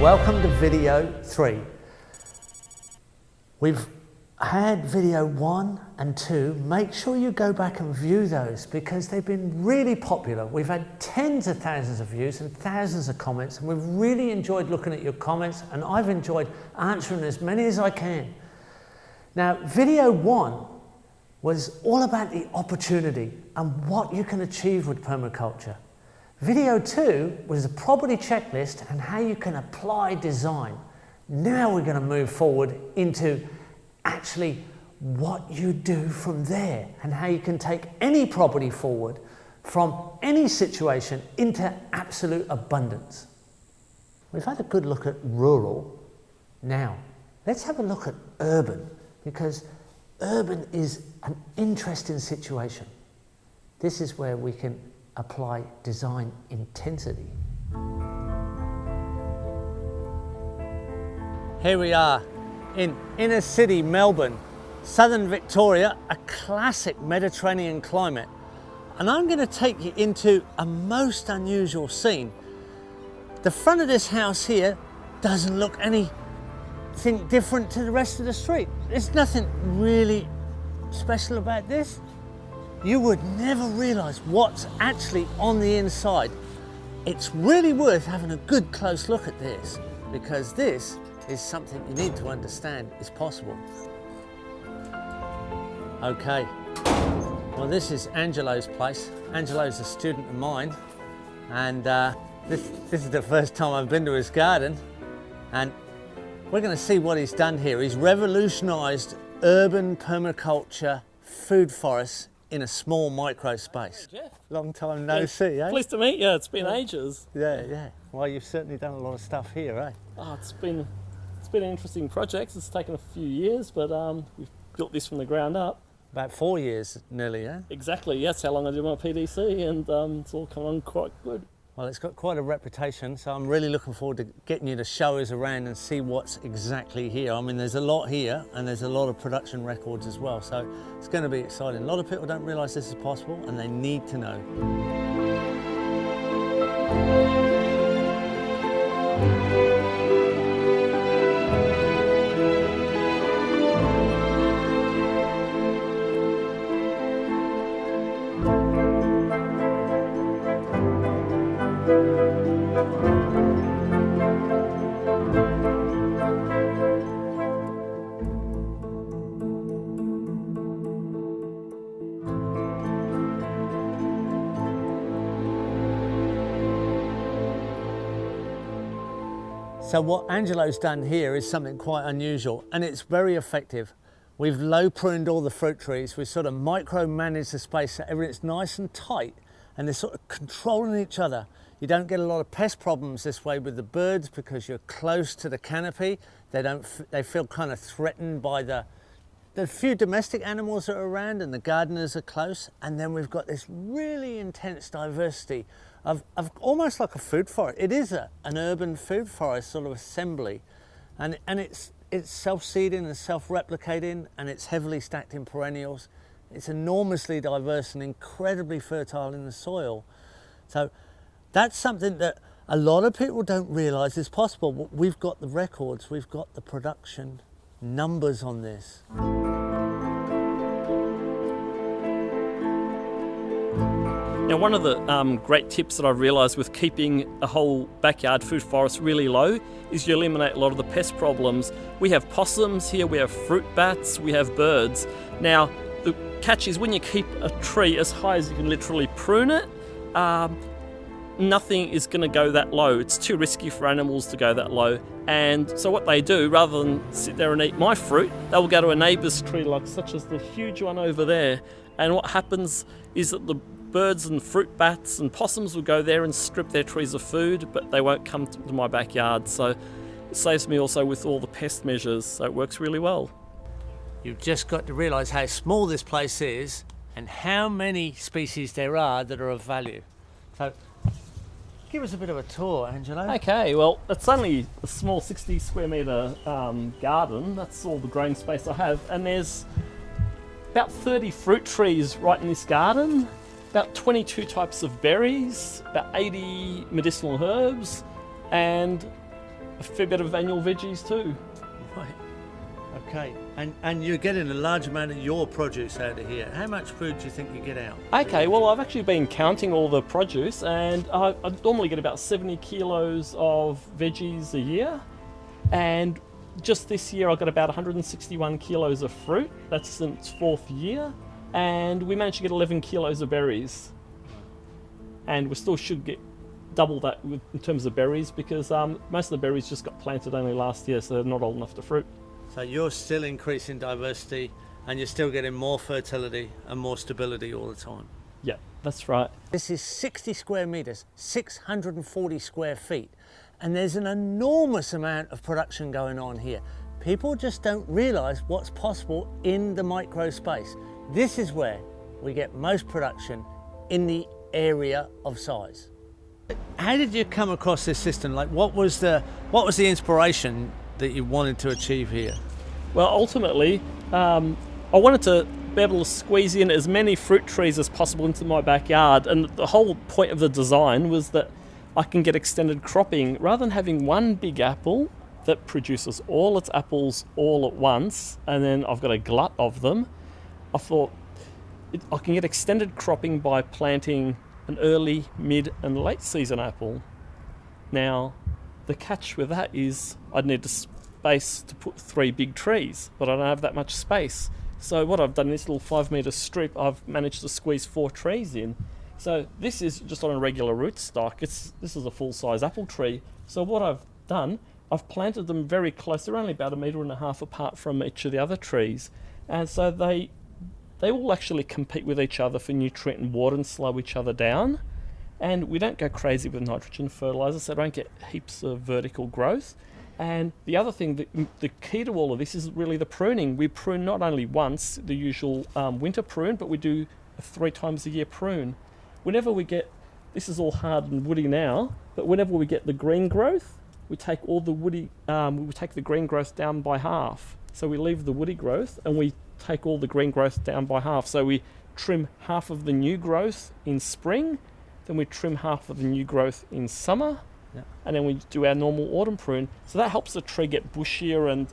Welcome to video 3. We've had video 1 and 2. Make sure you go back and view those because they've been really popular. We've had tens of thousands of views and thousands of comments, and we've really enjoyed looking at your comments, and I've enjoyed answering as many as I can. Now, video 1 was all about the opportunity and what you can achieve with permaculture. Video 2 was a property checklist and how you can apply design. Now we're going to move forward into actually what you do from there and how you can take any property forward from any situation into absolute abundance. We've had a good look at rural. Now, let's have a look at urban, because urban is an interesting situation. This is where we can apply design intensity. Here we are in inner city Melbourne, southern Victoria, a classic Mediterranean climate. And I'm going to take you into a most unusual scene. The front of this house here doesn't look anything different to the rest of the street. There's nothing really special about this. You would never realise what's actually on the inside. It's really worth having a good close look at this, because this is something you need to understand is possible. Okay, well, this is Angelo's place. Angelo's a student of mine, and this is the first time I've been to his garden, and we're going to see what he's done here. He's revolutionised urban permaculture food forests in a small micro space. Jeff. Long time no see, eh? Pleased to meet you. It's been ages. Yeah. Well, you've certainly done a lot of stuff here, eh? Oh, it's been an interesting project. It's taken a few years, but we've built this from the ground up. About 4 years nearly, yeah? Exactly. That's how long I did my PDC, and it's all come on quite good. Well, it's got quite a reputation, so I'm really looking forward to getting you to show us around and see what's exactly here. I mean, there's a lot here, and there's a lot of production records as well, so it's going to be exciting. A lot of people don't realise this is possible, and they need to know. So what Angelo's done here is something quite unusual, and it's very effective. We've low pruned all the fruit trees. We've sort of micromanaged the space so everything's nice and tight, and they're sort of controlling each other. You don't get a lot of pest problems this way with the birds because you're close to the canopy. They feel kind of threatened by the few domestic animals that are around, and the gardeners are close. And then we've got this really intense diversity of almost like a food forest. It is an urban food forest sort of assembly, and it's self-seeding and self-replicating, and it's heavily stacked in perennials. It's enormously diverse and incredibly fertile in the soil. So that's something that a lot of people don't realise is possible. We've got the records, we've got the production numbers on this. Now, one of the great tips that I've realised with keeping a whole backyard food forest really low is you eliminate a lot of the pest problems. We have possums here, we have fruit bats, we have birds. Now, the catch is when you keep a tree as high as you can literally prune it, nothing is going to go that low. It's too risky for animals to go that low. And so what they do, rather than sit there and eat my fruit, they will go to a neighbour's tree, like such as the huge one over there. And what happens is that the birds and fruit bats and possums will go there and strip their trees of food, but they won't come to my backyard. So it saves me also with all the pest measures, so it works really well. You've just got to realise how small this place is and how many species there are that are of value. So give us a bit of a tour, Angelo. Okay, well, it's only a small 60 square metre garden. That's all the growing space I have. And there's about 30 fruit trees right in this garden, about 22 types of berries, about 80 medicinal herbs, and a fair bit of annual veggies too. Right. Okay. And you're getting a large amount of your produce out of here. How much food do you think you get out? Okay, well I've actually been counting all the produce, and I normally get about 70 kilos of veggies a year, and just this year I got about 161 kilos of fruit. That's since 4th year, and we managed to get 11 kilos of berries, and we still should get double that in terms of berries, because most of the berries just got planted only last year, so they're not old enough to fruit. So you're still increasing diversity, and you're still getting more fertility and more stability all the time. Yeah, that's right. This is 60 square metres, 640 square feet, and there's an enormous amount of production going on here. People just don't realise what's possible in the micro space. This is where we get most production in the area of size. How did you come across this system? Like, what was the inspiration that you wanted to achieve here? Well, ultimately, I wanted to be able to squeeze in as many fruit trees as possible into my backyard, and the whole point of the design was that I can get extended cropping rather than having one big apple that produces all its apples all at once, and then I've got a glut of them. I thought I can get extended cropping by planting an early, mid and late season apple. Now, the catch with that is I'd need the space to put 3 big trees, but I don't have that much space. So what I've done in this little 5-metre strip, I've managed to squeeze 4 trees in. So this is just on a regular rootstock. This is a full-size apple tree. So what I've done, I've planted them very close. They're only about 1.5 metres apart from each of the other trees, and so they all actually compete with each other for nutrient and water and slow each other down. And we don't go crazy with nitrogen fertiliser, so I don't get heaps of vertical growth. And the other thing, the key to all of this is really the pruning. We prune not only once, the usual winter prune, but we do a 3 times a year prune. Whenever we get, this is all hard and woody now, but whenever we get the green growth, we take all the woody, we take the green growth down by half. So we leave the woody growth and we take all the green growth down by half. So we trim half of the new growth in spring, then we trim half of the new growth in summer, and then we do our normal autumn prune. So that helps the tree get bushier and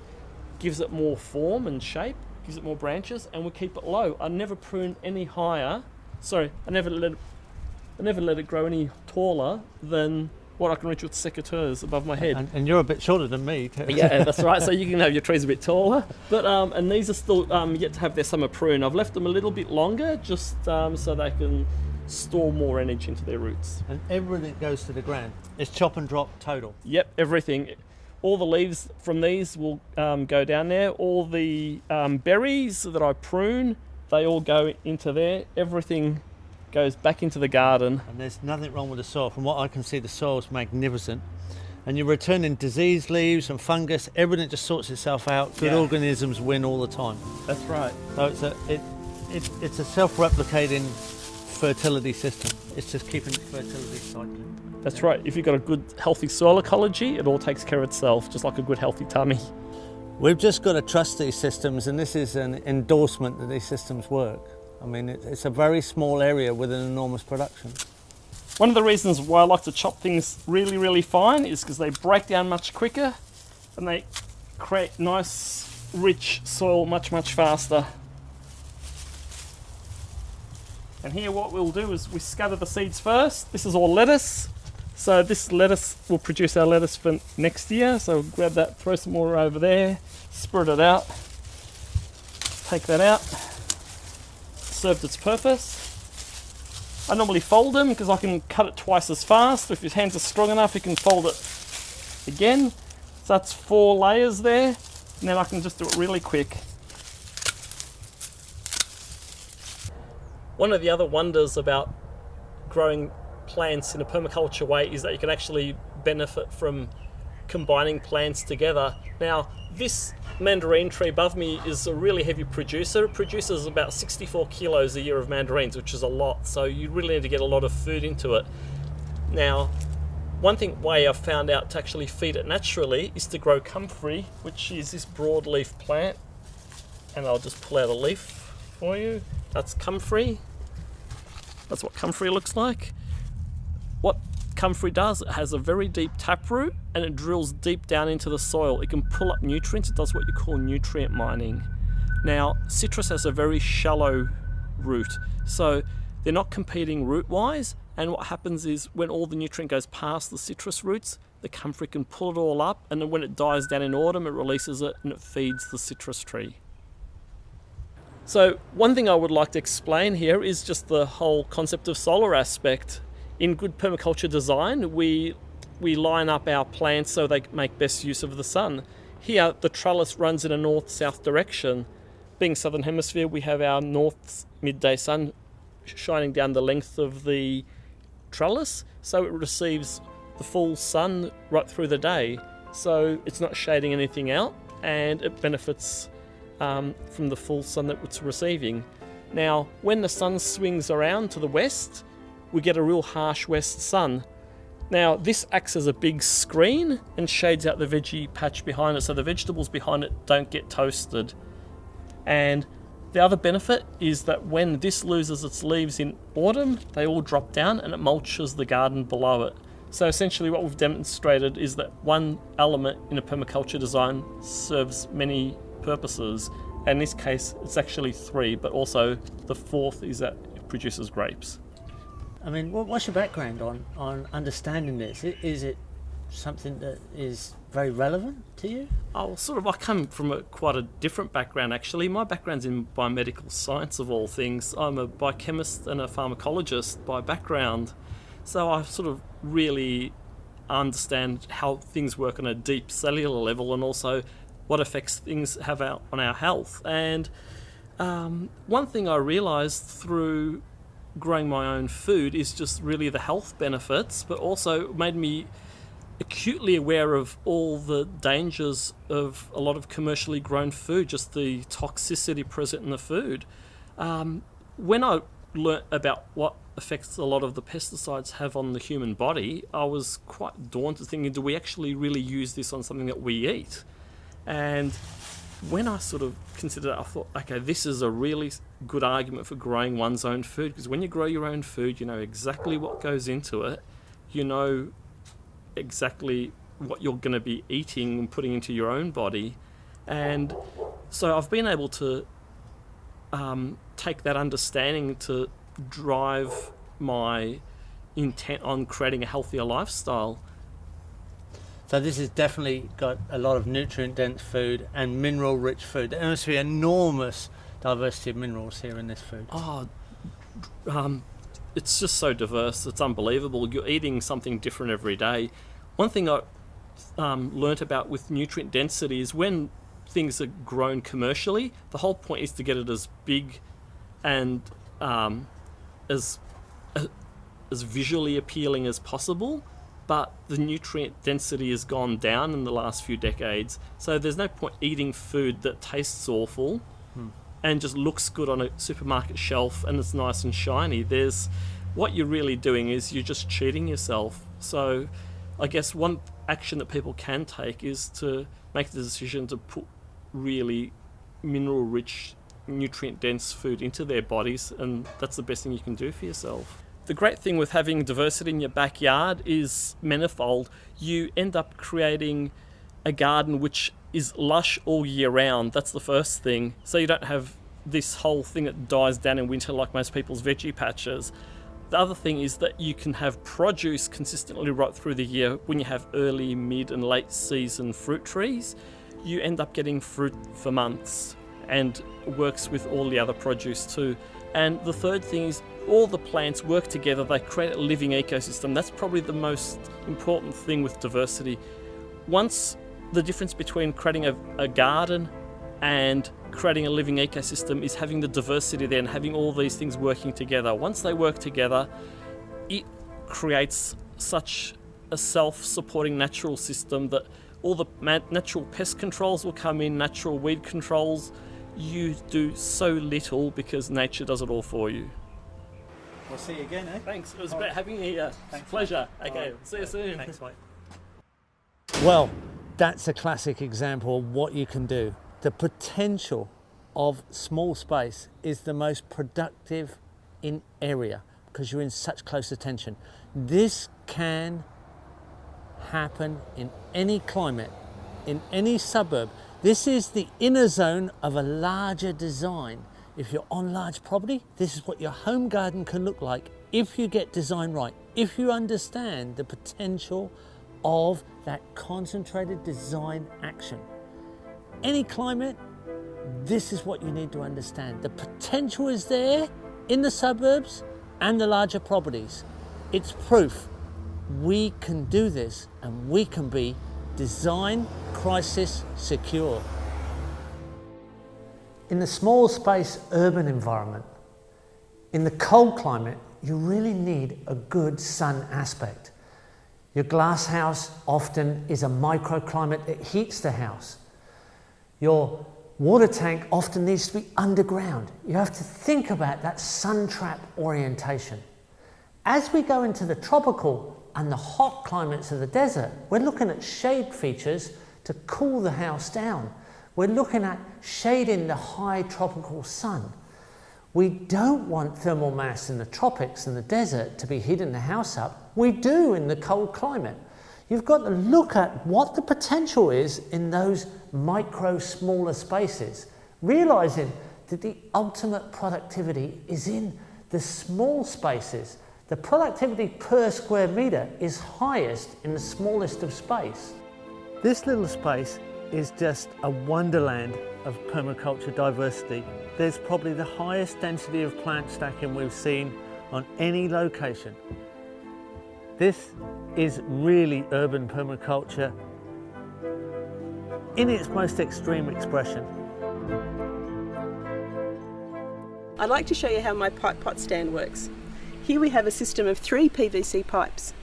gives it more form and shape, gives it more branches, and we keep it low. I never prune any higher. Sorry, I never let it grow any taller than what I can reach with secateurs above my head. And you're a bit shorter than me too. Yeah, that's right. So you can have your trees a bit taller. But and these are still yet to have their summer prune. I've left them a little bit longer just so they can store more energy into their roots. And everything goes to the ground. It's chop and drop total. Yep, everything. All the leaves from these will go down there. All the berries that I prune, they all go into there. Everything goes back into the garden. And there's nothing wrong with the soil. From what I can see, the soil's magnificent. And you're returning diseased leaves and fungus. Everything just sorts itself out. Good organisms win all the time. That's right. So it's a self-replicating fertility system. It's just keeping fertility cycling. That's right. If you've got a good healthy soil ecology, it all takes care of itself, just like a good healthy tummy. We've just got to trust these systems, and this is an endorsement that these systems work. I mean, it's a very small area with an enormous production. One of the reasons why I like to chop things really, really fine is because they break down much quicker and they create nice, rich soil much, much faster. And here what we'll do is we scatter the seeds first. This is all lettuce. So this lettuce will produce our lettuce for next year. So we'll grab that, throw some more over there, spread it out, take that out. Served its purpose. I normally fold them because I can cut it twice as fast. If your hands are strong enough, you can fold it again. So that's 4 layers there. And then I can just do it really quick. One of the other wonders about growing plants in a permaculture way is that you can actually benefit from combining plants together. Now, this mandarin tree above me is a really heavy producer. It produces about 64 kilos a year of mandarins, which is a lot, so you really need to get a lot of food into it. Now, one way I've found out to actually feed it naturally is to grow comfrey, which is this broadleaf plant, and I'll just pull out a leaf for you. That's comfrey. That's what comfrey looks like. What comfrey does, it has a very deep taproot and it drills deep down into the soil. It can pull up nutrients. It does what you call nutrient mining. Now, citrus has a very shallow root, so they're not competing root-wise, and what happens is when all the nutrient goes past the citrus roots, the comfrey can pull it all up, and then when it dies down in autumn, it releases it and it feeds the citrus tree. So one thing I would like to explain here is just the whole concept of solar aspect. In good permaculture design, we line up our plants so they make best use of the sun. Here, the trellis runs in a north-south direction. Being southern hemisphere, we have our north midday sun shining down the length of the trellis, so it receives the full sun right through the day. So it's not shading anything out, and it benefits from the full sun that it's receiving. Now, when the sun swings around to the west, we get a real harsh west sun. Now, this acts as a big screen and shades out the veggie patch behind it, so the vegetables behind it don't get toasted. And the other benefit is that when this loses its leaves in autumn, they all drop down and it mulches the garden below it. So essentially what we've demonstrated is that one element in a permaculture design serves many purposes. And in this case, it's actually three, but also the fourth is that it produces grapes. I mean, what's your background on understanding this? Is it something that is very relevant to you? Oh, I come from quite a different background actually. My background's in biomedical science of all things. I'm a biochemist and a pharmacologist by background. So I sort of really understand how things work on a deep cellular level and also what effects things have on our health. And one thing I realised through growing my own food is just really the health benefits, but also made me acutely aware of all the dangers of a lot of commercially grown food, just the toxicity present in the food. When I learnt about what effects a lot of the pesticides have on the human body, I was quite daunted thinking, do we actually really use this on something that we eat? And when I sort of considered it, I thought, okay, this is a really good argument for growing one's own food, because when you grow your own food, you know exactly what goes into it, you know exactly what you're going to be eating and putting into your own body. And so I've been able to take that understanding to drive my intent on creating a healthier lifestyle. So this has definitely got a lot of nutrient-dense food and mineral-rich food. There must be enormous diversity of minerals here in this food. It's just so diverse. It's unbelievable. You're eating something different every day. One thing I learnt about with nutrient density is when things are grown commercially, the whole point is to get it as big and as visually appealing as possible. But the nutrient density has gone down in the last few decades. So there's no point eating food that tastes awful and just looks good on a supermarket shelf and it's nice and shiny. What you're really doing is you're just cheating yourself. So I guess one action that people can take is to make the decision to put really mineral-rich, nutrient-dense food into their bodies, and that's the best thing you can do for yourself. The great thing with having diversity in your backyard is manifold. You end up creating a garden which is lush all year round. That's the first thing. So you don't have this whole thing that dies down in winter like most people's veggie patches. The other thing is that you can have produce consistently right through the year. When you have early, mid and late season fruit trees, you end up getting fruit for months, and it works with all the other produce too. And the third thing is all the plants work together, they create a living ecosystem. That's probably the most important thing with diversity. Once the difference between creating a garden and creating a living ecosystem is having the diversity there and having all these things working together. Once they work together, it creates such a self-supporting natural system that all the natural pest controls will come in, natural weed controls. You do so little because nature does it all for you. We'll see you again, eh? Thanks, it was great having you here. Thanks, pleasure. mate. Okay, Right. see you soon. Thanks, mate. Well, that's a classic example of what you can do. The potential of small space is the most productive in area. because you're in such close attention. This can happen in any climate, in any suburb. This is the inner zone of a larger design. If you're on large property, this is what your home garden can look like if you get design right, if you understand the potential of that concentrated design action. Any climate, this is what you need to understand. The potential is there in the suburbs and the larger properties. It's proof we can do this and we can be design crisis secure. In the small space urban environment, in the cold climate, you really need a good sun aspect. Your glass house often is a microclimate that heats the house. Your water tank often needs to be underground. You have to think about that sun trap orientation. As we go into the tropical and the hot climates of the desert, we're looking at shade features to cool the house down. We're looking at shading the high tropical sun. We don't want thermal mass in the tropics and the desert to be heating the house up. We do in the cold climate. You've got to look at what the potential is in those micro, smaller spaces, realizing that the ultimate productivity is in the small spaces. The productivity per square meter is highest in the smallest of space. This little space is just a wonderland of permaculture diversity. There's probably the highest density of plant stacking we've seen on any location. This is really urban permaculture in its most extreme expression. I'd like to show you how my pipe pot stand works. Here we have a system of 3 PVC pipes,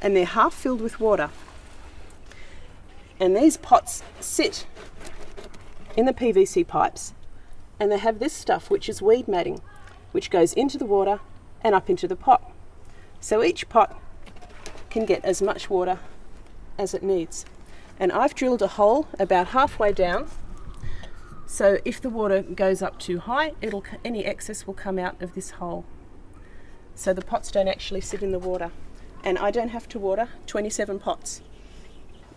and they're half filled with water. And these pots sit in the PVC pipes, and they have this stuff, which is weed matting, which goes into the water and up into the pot. So each pot can get as much water as it needs. And I've drilled a hole about halfway down, so if the water goes up too high, any excess will come out of this hole. So the pots don't actually sit in the water, and I don't have to water 27 pots.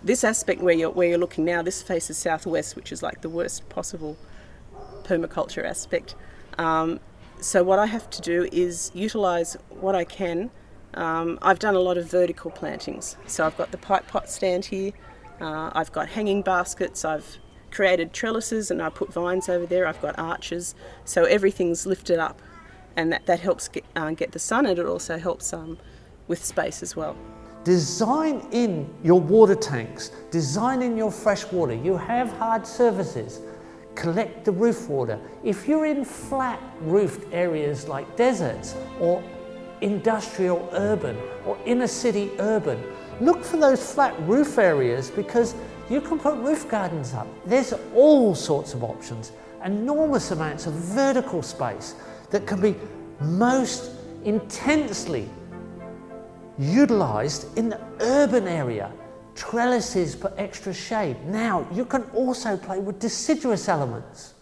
This aspect where you're looking now, this faces southwest, which is like the worst possible permaculture aspect. So what I have to do is utilise what I can. I've done a lot of vertical plantings. So I've got the pipe pot stand here, I've got hanging baskets, I've created trellises and I put vines over there, I've got arches, so everything's lifted up, and that helps get the sun, and it also helps with space as well. Design in your water tanks, design in your fresh water. You have hard surfaces, collect the roof water. If you're in flat roofed areas like deserts or industrial urban or inner city urban, look for those flat roof areas because you can put roof gardens up. There's all sorts of options, enormous amounts of vertical space that can be most intensely utilised in the urban area. Trellises for extra shade. Now you can also play with deciduous elements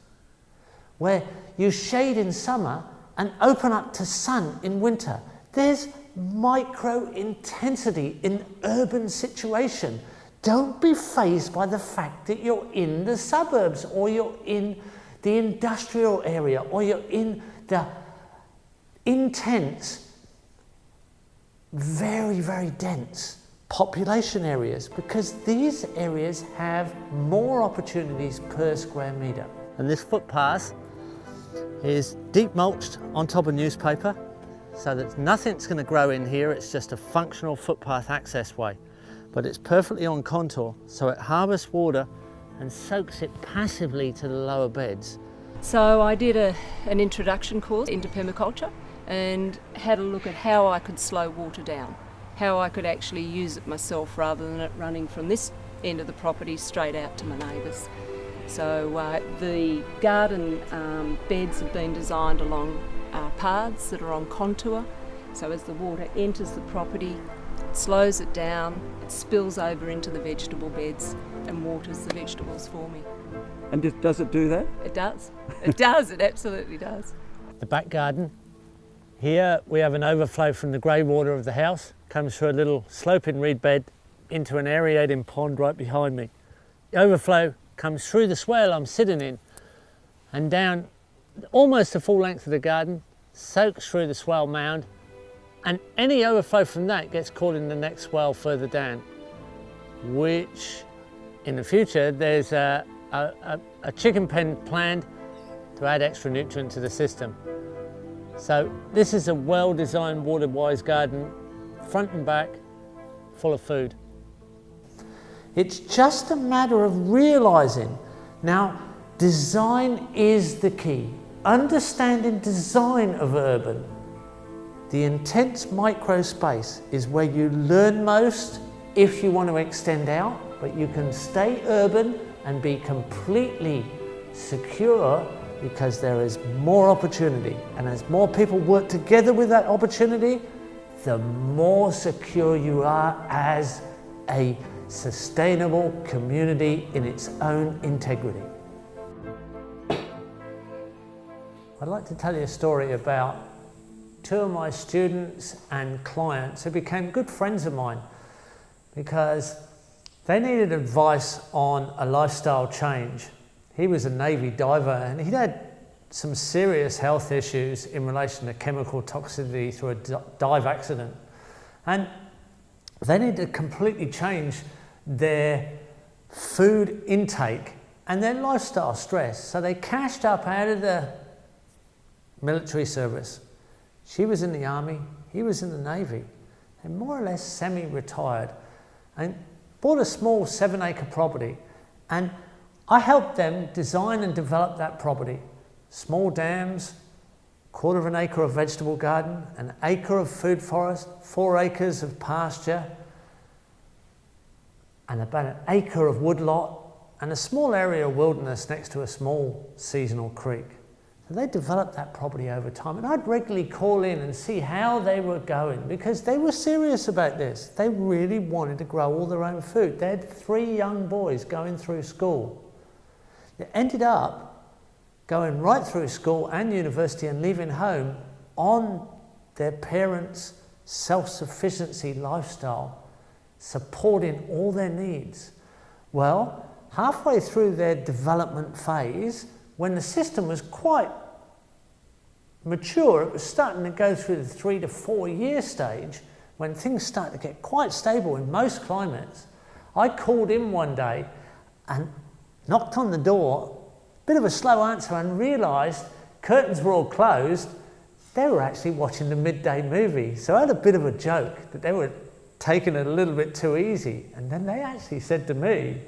where you shade in summer and open up to sun in winter. There's micro intensity in urban situation. Don't be fazed by the fact that you're in the suburbs or you're in the industrial area or you're in the intense, very, very dense population areas, because these areas have more opportunities per square metre. And this footpath is deep mulched on top of newspaper, so that nothing's going to grow in here. It's just a functional footpath access way, but it's perfectly on contour, so it harvests water and soaks it passively to the lower beds. So I did an introduction course into permaculture and had a look at how I could slow water down, how I could actually use it myself rather than it running from this end of the property straight out to my neighbours. So the garden beds have been designed along paths that are on contour, so as the water enters the property, it slows it down, it spills over into the vegetable beds and waters the vegetables for me. And does it do that? It does. It does. It absolutely does. The back garden Here we have an overflow from the grey water of the house, comes through a little sloping reed bed into an aerating pond right behind me. The overflow comes through the swale I'm sitting in and down almost the full length of the garden, soaks through the swale mound, and any overflow from that gets caught in the next swale further down, which in the future there's a chicken pen planned to add extra nutrient to the system. So this is a well-designed water-wise garden, front and back, full of food. It's just a matter of realising. Now, design is the key. Understanding design of urban. The intense micro space is where you learn most if you want to extend out, but you can stay urban and be completely secure because there is more opportunity. And as more people work together with that opportunity, the more secure you are as a sustainable community in its own integrity. I'd like to tell you a story about two of my students and clients who became good friends of mine because they needed advice on a lifestyle change. He was a Navy diver and he'd had some serious health issues in relation to chemical toxicity through a dive accident. And they needed to completely change their food intake and their lifestyle stress. So they cashed up out of the military service. She was in the army, he was in the Navy, and more or less semi-retired, and bought a small 7-acre property. And I helped them design and develop that property. Small dams, 1/4 acre of vegetable garden, an acre of food forest, 4 acres of pasture, and about an acre of woodlot, and a small area of wilderness next to a small seasonal creek. So they developed that property over time, and I'd regularly call in and see how they were going because they were serious about this. They really wanted to grow all their own food. They had 3 young boys going through school. They ended up going right through school and university and leaving home on their parents' self-sufficiency lifestyle, supporting all their needs. Well, halfway through their development phase, when the system was quite mature, it was starting to go through the 3 to 4 year stage, when things start to get quite stable in most climates. I called in one day and knocked on the door, bit of a slow answer, and realised curtains were all closed. They were actually watching the midday movie. So I had a bit of a joke that they were taking it a little bit too easy. And then they actually said to me,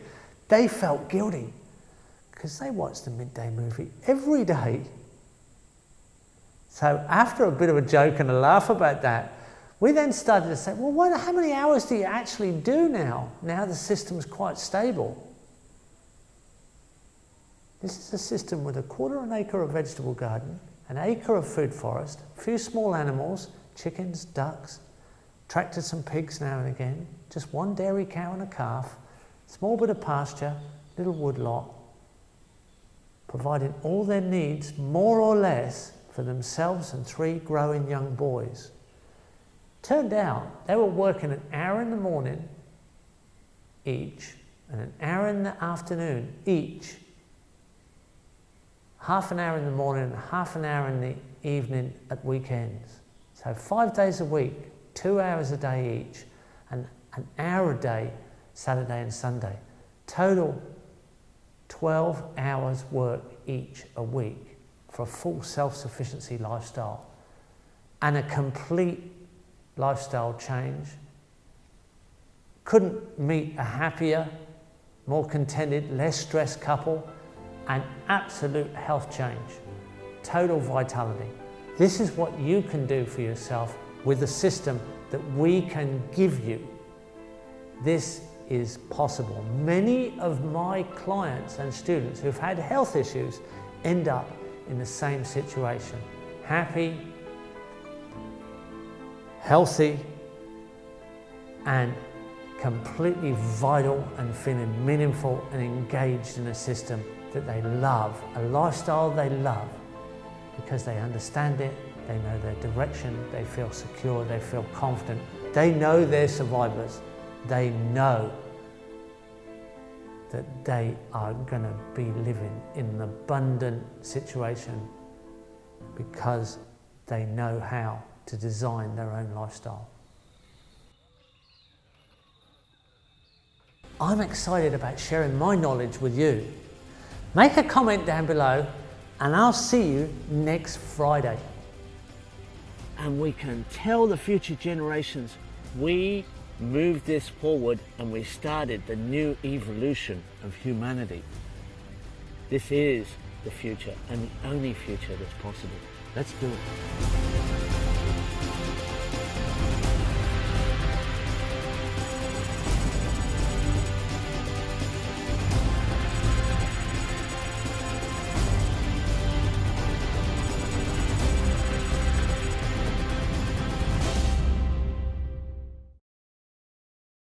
they felt guilty because they watched the midday movie every day. So after a bit of a joke and a laugh about that, we then started to say, well, how many hours do you actually do now the system's quite stable? This is a system with a 1/4 acre of vegetable garden, an acre of food forest, a few small animals, chickens, ducks, tractors and pigs now and again, just 1 dairy cow and a calf, small bit of pasture, little woodlot, providing all their needs more or less for themselves and 3 growing young boys. Turned out they were working an hour in the morning each and an hour in the afternoon each. Half an hour in the morning and half an hour in the evening at weekends. So 5 days a week, 2 hours a day each, and an hour a day, Saturday and Sunday. Total 12 hours work each a week for a full self-sufficiency lifestyle and a complete lifestyle change. Couldn't meet a happier, more contented, less stressed couple, and absolute health change, total vitality. This is what you can do for yourself with the system that we can give you. This is possible. Many of my clients and students who've had health issues end up in the same situation. Happy, healthy, and completely vital and feeling meaningful and engaged in a system that they love, a lifestyle they love, because they understand it, they know their direction, they feel secure, they feel confident, they know they're survivors, they know that they are going to be living in an abundant situation because they know how to design their own lifestyle. I'm excited about sharing my knowledge with you. Make a comment down below and I'll see you next Friday. And we can tell the future generations we moved this forward and we started the new evolution of humanity. This is the future and the only future that's possible. Let's do it.